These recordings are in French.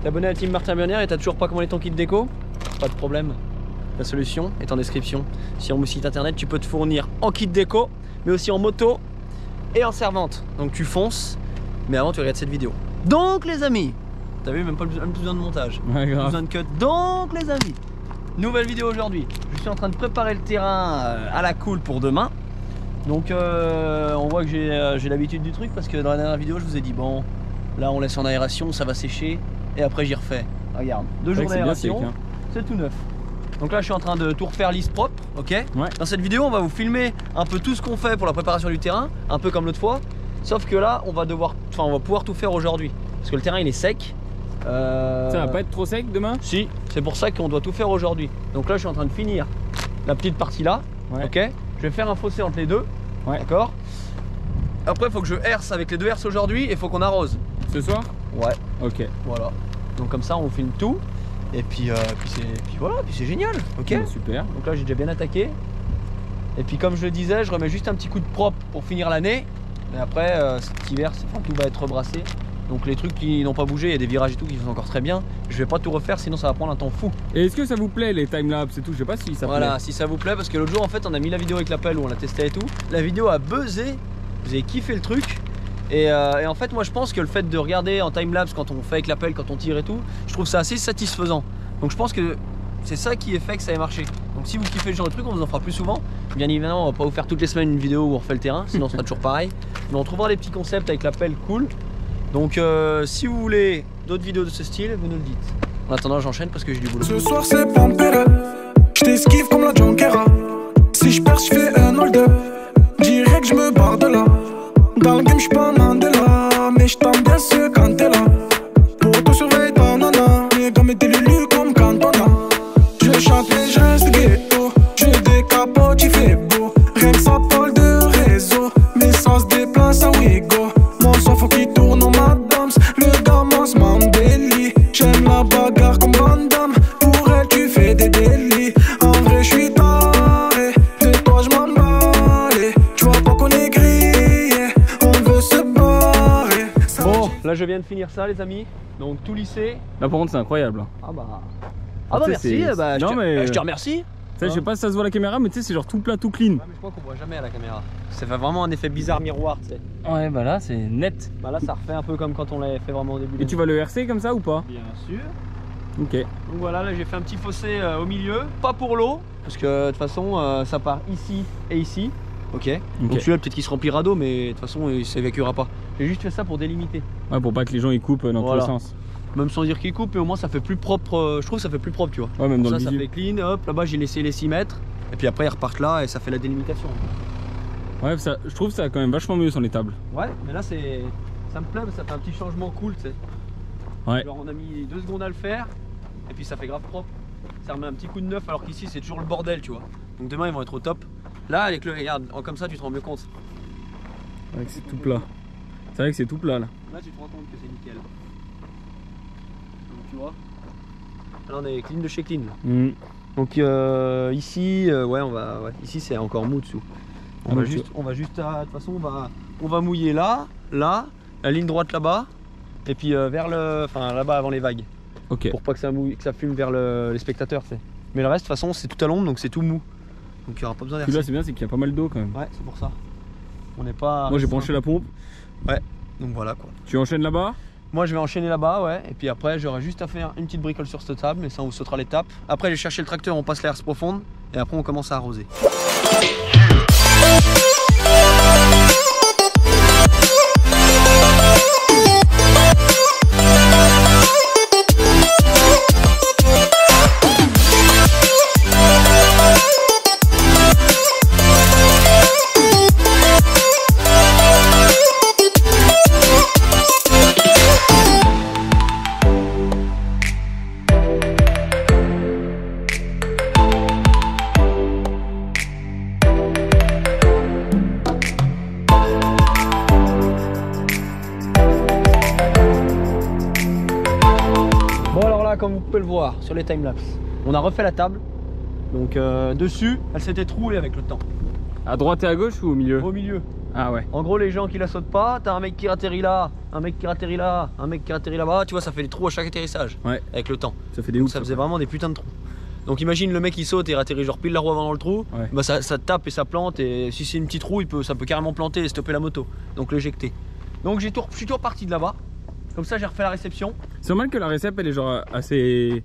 T'es abonné à la team Martin Bionnaire et t'as toujours pas commandé ton kit déco? Pas de problème. La solution est en description. Sur mon site internet, tu peux te fournir en kit déco, mais aussi en moto et en servante. Donc tu fonces, mais avant tu regardes cette vidéo. Donc les amis, t'as vu, même pas besoin de montage, ouais, grave. Besoin de cut. Donc les amis, nouvelle vidéo aujourd'hui. Je suis en train de préparer le terrain à la cool pour demain. Donc on voit que j'ai l'habitude du truc parce que dans la dernière vidéo je vous ai dit bon, là on laisse en aération, ça va sécher et après j'y refais. Regarde, 2 jours d'aération, c'est tout neuf. Donc là je suis en train de tout refaire lisse propre, ok ouais. Dans cette vidéo on va vous filmer un peu tout ce qu'on fait pour la préparation du terrain, un peu comme l'autre fois. Sauf que là on va pouvoir tout faire aujourd'hui. Parce que le terrain il est sec. Ça va pas être trop sec demain? Si, c'est pour ça qu'on doit tout faire aujourd'hui. Donc là je suis en train de finir la petite partie là, ouais. Ok. Je vais faire un fossé entre les deux, ouais. D'accord. Après il faut que je herse avec les deux herses aujourd'hui et il faut qu'on arrose. Ce soir? Ouais. Ok. Voilà. Donc comme ça on filme tout. Et puis voilà, puis c'est génial, ok ouais, super. Donc là j'ai déjà bien attaqué. Et puis comme je le disais, je remets juste un petit coup de propre pour finir l'année. Et après cet hiver, tout va être rebrassé. Donc les trucs qui n'ont pas bougé, il y a des virages et tout qui sont encore très bien. Je vais pas tout refaire sinon ça va prendre un temps fou. Et est-ce que ça vous plaît les timelapse et tout? Je sais pas si ça plaît. Voilà, si ça vous plaît, parce que l'autre jour en fait on a mis la vidéo avec l'appel où on l'a testé et tout. La vidéo a buzzé, vous avez kiffé le truc. Et en fait moi je pense que le fait de regarder en timelapse quand on fait avec l'appel, quand on tire et tout, je trouve ça assez satisfaisant. Donc je pense que c'est ça qui est fait que ça ait marché. Donc si vous kiffez ce genre de truc, on vous en fera plus souvent. Bien évidemment on va pas vous faire toutes les semaines une vidéo où on refait le terrain, sinon ce sera toujours pareil. Mais on trouvera des petits concepts avec l'appel cool. Donc si vous voulez d'autres vidéos de ce style, vous nous le dites. En attendant j'enchaîne parce que j'ai du boulot. Ce soir c'est Pampera, je t'esquive comme la Junquera. Si je perds je fais un hold-up, dirais que je me barre de là. Dans le game je suis pas Mandela, mais je t'aime bien ce quand t'es là. Pour tout surveiller ta nana, mais comme t'es l'élu comme Cantona. Je chante mes gestes ghetto, je décapote, il fait beau. Rien que ça parle de réseau, mais ça se déplace à Ouigo. Mon son faut qu'il tourne en madame, le gamin m'embellit. J'aime la bagarre comme Van Damme, pour elle tu fais des délits. En vrai je suis taré, de toi je m'emballe. Tu vois pas qu'on est grillé, on veut se barrer. Bon, là je viens de finir ça les amis, donc tout lissé. Là par contre c'est incroyable. Ah bah merci, je te remercie. Je sais pas si ça se voit à la caméra, mais tu sais c'est genre tout plat, tout clean. Ouais, mais je crois qu'on voit jamais à la caméra. Ça fait vraiment un effet bizarre miroir, tu sais. Ouais bah là c'est net. Bah là ça refait un peu comme quand on l'avait fait vraiment au début. Et tu vas le RC comme ça ou pas? Bien sûr. Ok. Donc voilà, là j'ai fait un petit fossé au milieu, pas pour l'eau, parce que de toute façon ça part ici et ici. Ok. Donc celui-là peut-être qu'il se remplira d'eau, mais de toute façon il s'évacuera pas. J'ai juste fait ça pour délimiter. Ouais, pour pas que les gens ils coupent dans tous les sens. Même sans dire qu'ils coupent, mais au moins ça fait plus propre, je trouve que ça fait plus propre, tu vois. Ouais, même dans ça, le ça fait clean, hop, là-bas j'ai laissé les 6 mètres, et puis après ils repartent là et ça fait la délimitation. Ouais, ça, je trouve ça quand même vachement mieux sur les tables. Ouais, mais là ça me plaît, ça fait un petit changement cool, tu sais. Ouais. Alors on a mis 2 secondes à le faire, et puis ça fait grave propre. Ça remet un petit coup de neuf, alors qu'ici c'est toujours le bordel, tu vois. Donc demain ils vont être au top. Là, avec le, regarde, comme ça tu te rends mieux compte. Ouais, c'est tout plat. C'est vrai que c'est tout plat là. Là tu te rends compte que c'est nickel. Tu vois, là on est clean de chez clean. Donc ici ici c'est encore mou dessous. On va juste de toute façon on va mouiller là, la ligne droite là-bas et puis vers là-bas avant les vagues. Ok. Pour pas que ça mouille, que ça fume vers les spectateurs, tu sais. Mais le reste de toute façon c'est tout à l'ombre donc c'est tout mou. Donc il n'y aura pas besoin d'hercer. Là c'est bien, c'est qu'il y a pas mal d'eau quand même. Ouais, c'est pour ça. On n'est pas. Moi j'ai branché la pompe. Ouais. Donc voilà quoi. Tu enchaînes là-bas? Moi je vais enchaîner là-bas, ouais, et puis après j'aurai juste à faire une petite bricole sur cette table, mais ça on vous sautera l'étape. Après j'ai cherché le tracteur, on passe la herse profonde, et après on commence à arroser. Comme vous pouvez le voir sur les timelapse, on a refait la table, donc dessus elle s'était trouée avec le temps. À droite et à gauche ou au milieu? Au milieu, Ah ouais. En gros, les gens qui la sautent pas, t'as un mec qui atterrit là, un mec qui atterrit là, un mec qui atterrit là-bas, tu vois, ça fait des trous à chaque atterrissage. Ouais. Avec le temps. Ça fait des Donc ouf. ça faisait vraiment des putains de trous. Donc imagine le mec qui saute et atterrit genre pile la roue avant dans le trou, Ouais. bah ça tape et ça plante, et si c'est une petite roue, ça peut carrément planter et stopper la moto, donc l'éjecter. Donc je suis tout reparti de là-bas, comme ça j'ai refait la réception. C'est normal que la récep elle est genre assez...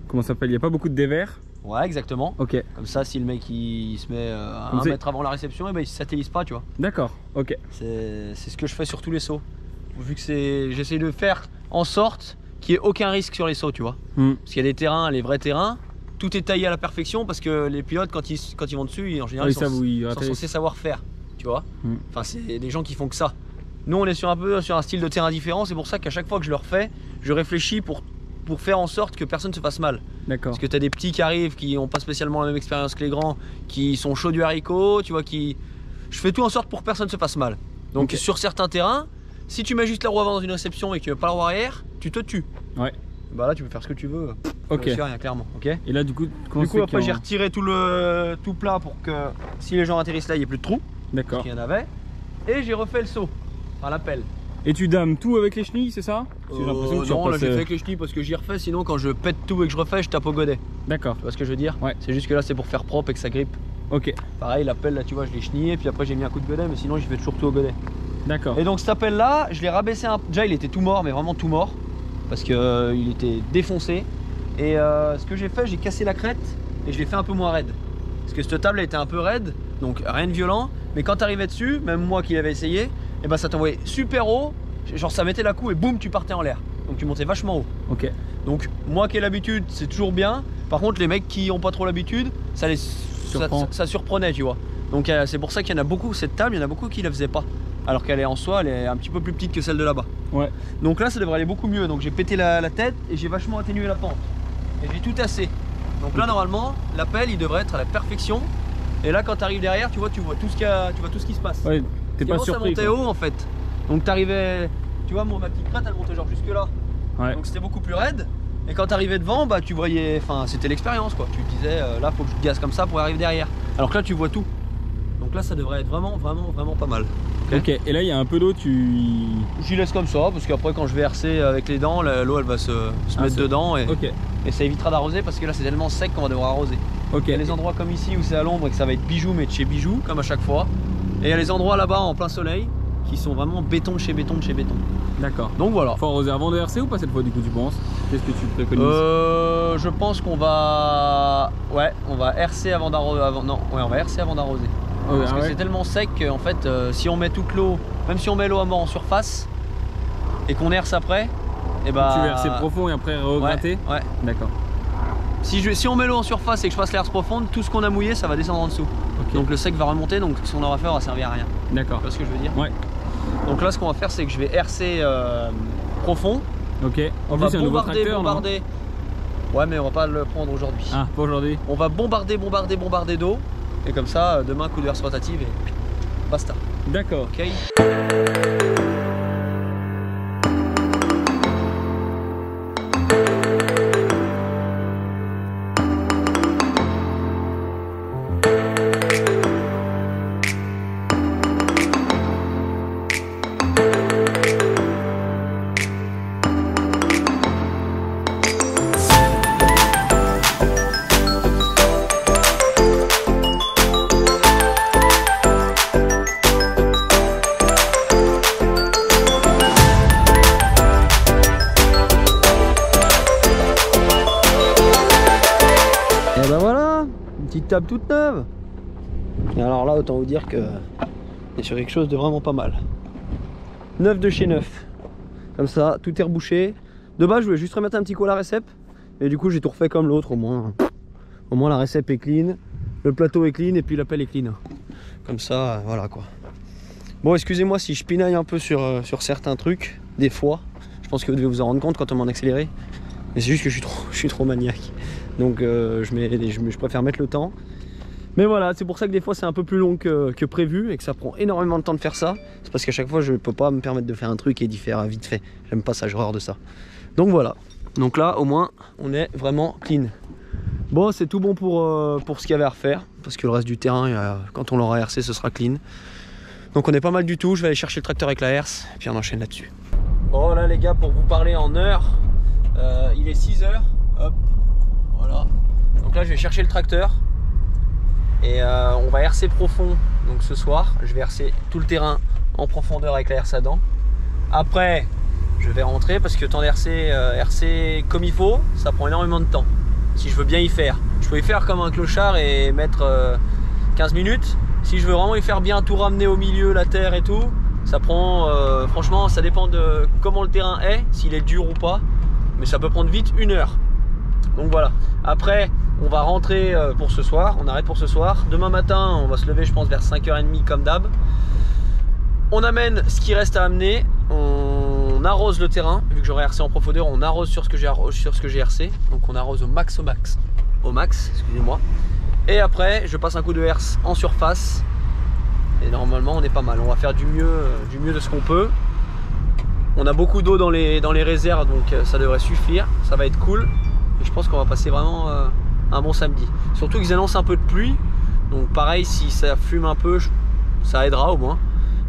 Comment ça s'appelle? Il n'y a pas beaucoup de dévers. Ouais, exactement. Ok. Comme ça, si le mec il se met à Comme 1 c'est- mètre avant la réception, et ben il satellise pas, tu vois. D'accord, ok. C'est ce que je fais sur tous les sauts. Vu que j'essaie de faire en sorte qu'il n'y ait aucun risque sur les sauts, tu vois. Parce qu'il y a des terrains, les vrais terrains, tout est taillé à la perfection parce que les pilotes, quand ils vont dessus, en général, Oui, ça, ils sont censés savoir faire, tu vois. Enfin, c'est des gens qui font que ça. Nous, on est sur un style de terrain différent, c'est pour ça qu'à chaque fois que je le refais, je réfléchis pour faire en sorte que personne ne se fasse mal. D'accord. Parce que tu as des petits qui arrivent, qui n'ont pas spécialement la même expérience que les grands, qui sont chauds du haricot, tu vois, Je fais tout en sorte pour que personne ne se fasse mal. Donc Ok. sur certains terrains, si tu mets juste la roue avant dans une réception et que tu veux pas la roue arrière, tu te tues. Ouais. Bah là, tu peux faire ce que tu veux. Ok. Je sais rien, clairement. Ok. Et là, du coup, Du coup, après, j'ai retiré tout plat pour que si les gens atterrissent là, il n'y ait plus de trous. D'accord. Il y en avait. Et j'ai refait le saut. Enfin, la pelle. Et tu dames tout avec les chenilles, c'est ça? Parce que j'ai l'impression que tu non, là repasses, j'ai fait avec les chenilles parce que j'y refais. Sinon, quand je pète tout et que je refais, je tape au godet. D'accord. Tu vois ce que je veux dire? Ouais. C'est juste que là, c'est pour faire propre et que ça grippe. Ok. Pareil, la pelle là, tu vois, je l'ai chenillé. Puis après, j'ai mis un coup de godet. Mais sinon, j'y fais toujours tout au godet. D'accord. Et donc, cette pelle là, je l'ai rabaissé un peu. Déjà, il était tout mort, mais vraiment tout mort. Parce qu'il il était défoncé. Et ce que j'ai fait, j'ai cassé la crête et je l'ai fait un peu moins raide. Parce que cette table elle était un peu raide, donc rien de violent. Mais quand tu arrivais dessus, même moi qui l'avais essayé, et ben ça t'envoyait super haut. Genre ça mettait la coup et boum, tu partais en l'air. Donc tu montais vachement haut. Ok. Donc moi qui ai l'habitude, c'est toujours bien. Par contre, les mecs qui n'ont pas trop l'habitude, ça surprenait, tu vois. Donc c'est pour ça qu'il y en a beaucoup, cette table, il y en a beaucoup qui la faisaient pas. Alors qu'elle est en soi, elle est un petit peu plus petite que celle de là-bas. Ouais. Donc là, ça devrait aller beaucoup mieux. Donc j'ai pété la tête et j'ai vachement atténué la pente. Et j'ai tout tassé. Donc là, normalement, la pelle, il devrait être à la perfection. Et là, quand tu arrives derrière, tu vois tout ce qui se passe. Ouais, t'es pas Avant, surpris. ça montait quoi. haut en fait. Donc t'arrivais, tu vois, ma petite crête, elle montait genre jusque là. Ouais. Donc c'était beaucoup plus raide. Et quand t'arrivais devant, bah tu voyais, enfin c'était l'expérience quoi. Tu te disais, là, faut que je gaze comme ça pour arriver derrière. Alors que là, tu vois tout. Donc là, ça devrait être vraiment pas mal. Ok. Et là, il y a un peu d'eau, J'y laisse comme ça parce qu'après quand je vais hercer avec les dents, l'eau elle va se mettre dedans et ça évitera d'arroser parce que là c'est tellement sec qu'on va devoir arroser. Ok. Il y a des endroits comme ici où c'est à l'ombre et que ça va être bijou mais de chez bijou comme à chaque fois. Et il y a les endroits là-bas en plein soleil qui sont vraiment béton de chez béton de chez béton. D'accord. Donc voilà. Faut arroser avant de RC ou pas cette fois du coup tu penses? Qu'est-ce que tu préconises? Je pense qu'on va... Ouais, on va hercer avant d'arroser. On va hercer avant d'arroser. Parce que c'est tellement sec qu'en fait, si on met toute l'eau, même si on met l'eau à mort en surface et qu'on herse après, et bah. Tu veux hercer profond et après regratter? Ouais. D'accord. Si on met l'eau en surface et que je fasse l'herse profonde, tout ce qu'on a mouillé, ça va descendre en dessous. Okay. Donc le sec va remonter, donc ce qu'on aura fait aura servi à rien. D'accord. Tu vois ce que je veux dire? Ouais. Donc là, ce qu'on va faire, c'est que je vais hercer profond. Ok. On va bombarder. Ouais, mais on va pas le prendre aujourd'hui. Ah, pas aujourd'hui. On va bombarder d'eau. Et comme ça, demain, coup de herse rotative et basta. D'accord. Ok. Et ben voilà, une petite table toute neuve. Et alors là, autant vous dire que on est sur quelque chose de vraiment pas mal. Neuf de chez neuf. Comme ça, tout est rebouché. De base, je voulais juste remettre un petit coup à la récep. Et du coup, j'ai tout refait comme l'autre au moins. Au moins, la récep est clean, le plateau est clean et puis la pelle est clean. Comme ça, voilà quoi. Bon, excusez-moi si je pinaille un peu sur certains trucs, des fois. Je pense que vous devez vous en rendre compte quand on m'en accéléré. Mais c'est juste que je suis trop maniaque. Donc je préfère mettre le temps. Mais voilà, c'est pour ça que des fois c'est un peu plus long que prévu et que ça prend énormément de temps de faire ça. C'est parce qu'à chaque fois je peux pas me permettre de faire un truc et d'y faire vite fait. J'aime pas ça, j'ai horreur de ça. Donc voilà. Donc là au moins on est vraiment clean. Bon, c'est tout bon pour ce qu'il y avait à refaire. Parce que le reste du terrain, quand on l'aura RC, ce sera clean. Donc on est pas mal du tout, je vais aller chercher le tracteur avec la herse et puis on enchaîne là-dessus. Bon là les gars, pour vous parler en heure, il est 6 h, hop, voilà. Donc là je vais chercher le tracteur et on va herser profond. Donc ce soir, je vais herser tout le terrain en profondeur avec la herse à dents. Après, je vais rentrer parce que temps d'herser comme il faut, ça prend énormément de temps. Si je veux bien y faire, je peux y faire comme un clochard et mettre 15 minutes. Si je veux vraiment y faire bien, tout ramener au milieu, la terre et tout, ça prend, franchement, ça dépend de comment le terrain est, s'il est dur ou pas, mais ça peut prendre vite 1 heure. Donc voilà. Après, on va rentrer pour ce soir, on arrête pour ce soir. Demain matin, on va se lever, je pense, vers 5 h 30 comme d'hab. On amène ce qui reste à amener, on arrose le terrain, vu que j'aurai hercé en profondeur, on arrose sur ce que j'ai hercé. Donc on arrose au max, excusez-moi. Et après, je passe un coup de herse en surface. Et normalement, on est pas mal. On va faire du mieux de ce qu'on peut. On a beaucoup d'eau dans les réserves, donc ça devrait suffire. Ça va être cool. Et je pense qu'on va passer vraiment un bon samedi. Surtout qu'ils annoncent un peu de pluie. Donc pareil, si ça fume un peu, ça aidera au moins.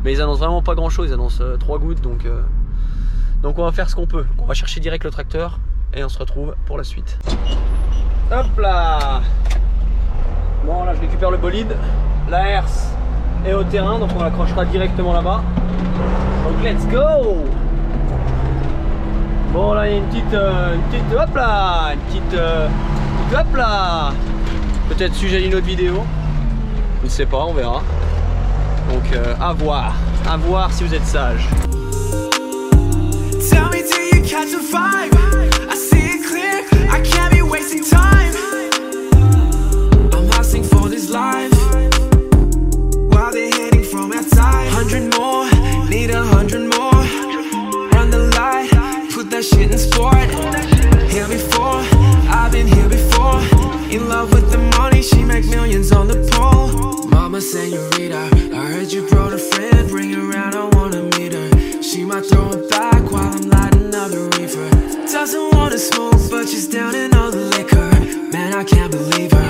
Mais ils annoncent vraiment pas grand chose. Ils annoncent 3 gouttes. Donc on va faire ce qu'on peut. On va chercher direct le tracteur. Et on se retrouve pour la suite. Hop là! Bon là je récupère le bolide, la herse est au terrain, donc on l'accrochera directement là-bas. Donc let's go! Bon là il y a une petite hop là, hop là. Peut-être sujet d'une autre vidéo, je ne sais pas, on verra. Donc à voir si vous êtes sage. Tell me do you catch a vibe? I see it clear, I can't be wasting time. For this life, while they're heading from outside. 100 more, need 100 more. Run the light, put that shit in sport. Here before, I've been here before. In love with the money, she make millions on the pole. Mama señorita, I heard you brought a friend, bring her around, I wanna meet her. She might throw it back while I'm lighting up the reefer. Doesn't wanna smoke, but she's down in all the liquor. Man, I can't believe her.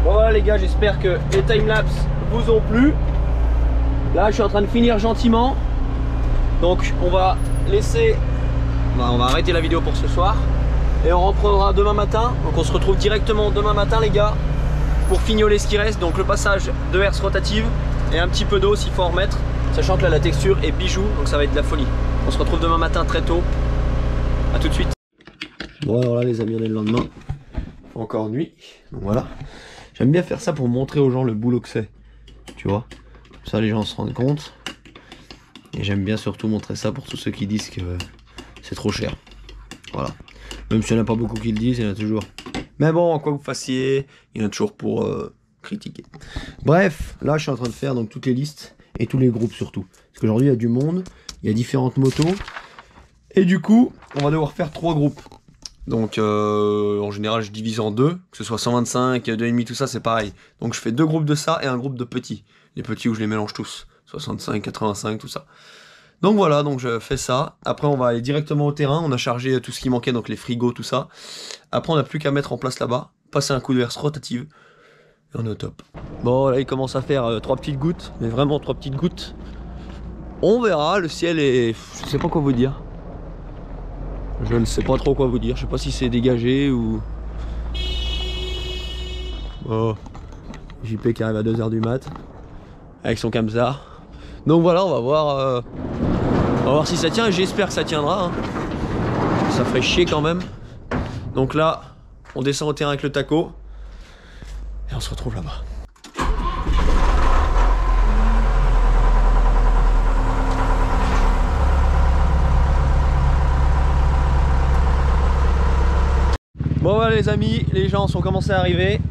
Bon voilà les gars, j'espère que les timelapses vous ont plu. Là je suis en train de finir gentiment. Donc on va arrêter la vidéo pour ce soir. Et on reprendra demain matin. Donc on se retrouve directement demain matin les gars, pour fignoler ce qui reste. Donc le passage de herse rotative et un petit peu d'eau s'il faut en remettre. Sachant que là la texture est bijou, donc ça va être de la folie. On se retrouve demain matin très tôt. A tout de suite. Bon alors là les amis, on est le lendemain. Encore nuit. Donc voilà. J'aime bien faire ça pour montrer aux gens le boulot que c'est. Tu vois. Comme ça les gens se rendent compte. Et j'aime bien surtout montrer ça pour tous ceux qui disent que c'est trop cher. Voilà. Même s'il n'y en a pas beaucoup qui le disent, il y en a toujours. Mais bon, quoi que vous fassiez, il y en a toujours pour critiquer. Bref, là je suis en train de faire donc toutes les listes et tous les groupes surtout. Parce qu'aujourd'hui il y a du monde, il y a différentes motos. Et du coup, on va devoir faire 3 groupes. Donc en général je divise en 2, que ce soit 125, 2,5, tout ça c'est pareil. Donc je fais 2 groupes de ça et un groupe de petits. Les petits où je les mélange tous, 65, 85, tout ça. Donc voilà, donc je fais ça. Après on va aller directement au terrain, on a chargé tout ce qui manquait, donc les frigos, tout ça. Après on n'a plus qu'à mettre en place là-bas, passer un coup de herse rotative. Et on est au top. Bon là il commence à faire 3 petites gouttes, mais vraiment 3 petites gouttes. On verra, le ciel est... je sais pas quoi vous dire. Je ne sais pas trop quoi vous dire, je sais pas si c'est dégagé ou... Oh, JP qui arrive à 2 h du mat avec son Kamsa. Donc voilà, on va voir si ça tient et j'espère que ça tiendra. Hein. Ça ferait chier quand même. Donc là, on descend au terrain avec le taco et on se retrouve là-bas. Bon voilà les amis, les gens ont commencé à arriver.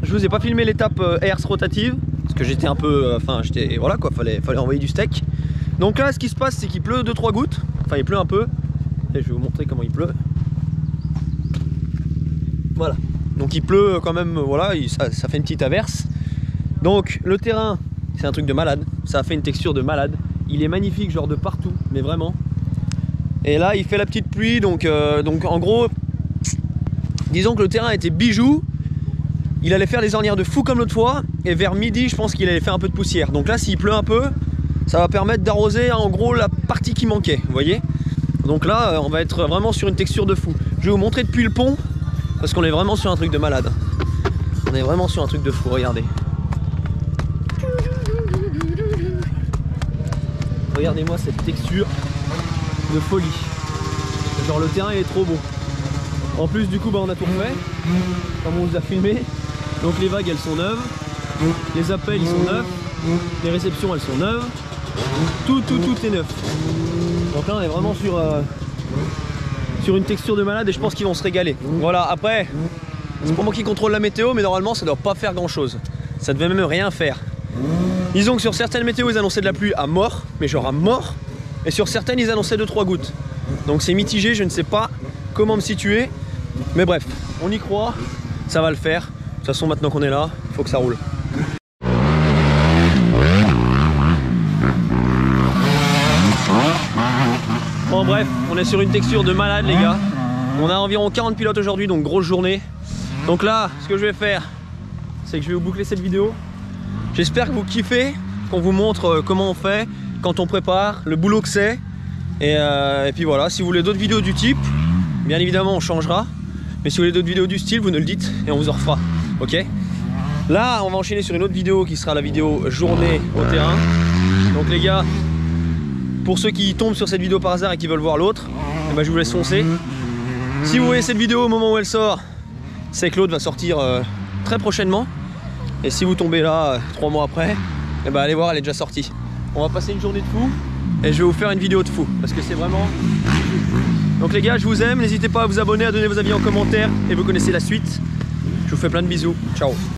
Je vous ai pas filmé l'étape herse rotative parce que j'étais un peu, voilà quoi, fallait envoyer du steak. Donc là ce qui se passe c'est qu'il pleut 2-3 gouttes. Enfin il pleut un peu. Et je vais vous montrer comment il pleut. Voilà. Donc il pleut quand même, voilà, ça fait une petite averse. Donc le terrain, c'est un truc de malade. Ça a fait une texture de malade. Il est magnifique genre de partout, mais vraiment. Et là il fait la petite pluie, donc en gros, disons que le terrain était bijou. il allait faire des ornières de fou comme l'autre fois, et vers midi je pense qu'il allait faire un peu de poussière. Donc là s'il pleut un peu, ça va permettre d'arroser en gros la partie qui manquait, vous voyez. Donc là on va être vraiment sur une texture de fou. Je vais vous montrer depuis le pont, parce qu'on est vraiment sur un truc de malade. On est vraiment sur un truc de fou, regardez. Regardez-moi cette texture de folie. Genre le terrain est trop beau. En plus du coup bah, on a tout refait, comme on vous a filmé. Donc les vagues elles sont neuves, les appels ils sont neufs, les réceptions elles sont neuves, tout est neuf. Donc là on est vraiment sur une texture de malade et je pense qu'ils vont se régaler. Voilà, après c'est pour moi qui contrôle la météo, mais normalement ça doit pas faire grand chose. Ça devait même rien faire. Disons que sur certaines météos ils annonçaient de la pluie à mort, mais genre à mort, et sur certaines ils annonçaient 2-3 gouttes. Donc c'est mitigé, je ne sais pas comment me situer, mais bref, on y croit, ça va le faire. De toute façon maintenant qu'on est là, il faut que ça roule. Bon bref, on est sur une texture de malade les gars. On a environ 40 pilotes aujourd'hui, donc grosse journée. Donc là, ce que je vais faire, c'est que je vais vous boucler cette vidéo. J'espère que vous kiffez, qu'on vous montre comment on fait, quand on prépare, le boulot que c'est. Et puis voilà, si vous voulez d'autres vidéos du type, bien évidemment on changera. Mais si vous voulez d'autres vidéos du style, vous nous le dites et on vous en refera. Ok? Là, on va enchaîner sur une autre vidéo qui sera la vidéo journée au terrain. Donc les gars, pour ceux qui tombent sur cette vidéo par hasard et qui veulent voir l'autre, eh ben, je vous laisse foncer. Si vous voyez cette vidéo au moment où elle sort, c'est que l'autre va sortir très prochainement. Et si vous tombez là 3 mois après, eh ben, allez voir, elle est déjà sortie. On va passer une journée de fou et je vais vous faire une vidéo de fou parce que c'est vraiment... Donc les gars, je vous aime, n'hésitez pas à vous abonner, à donner vos avis en commentaire et vous connaissez la suite. Je vous fais plein de bisous, ciao.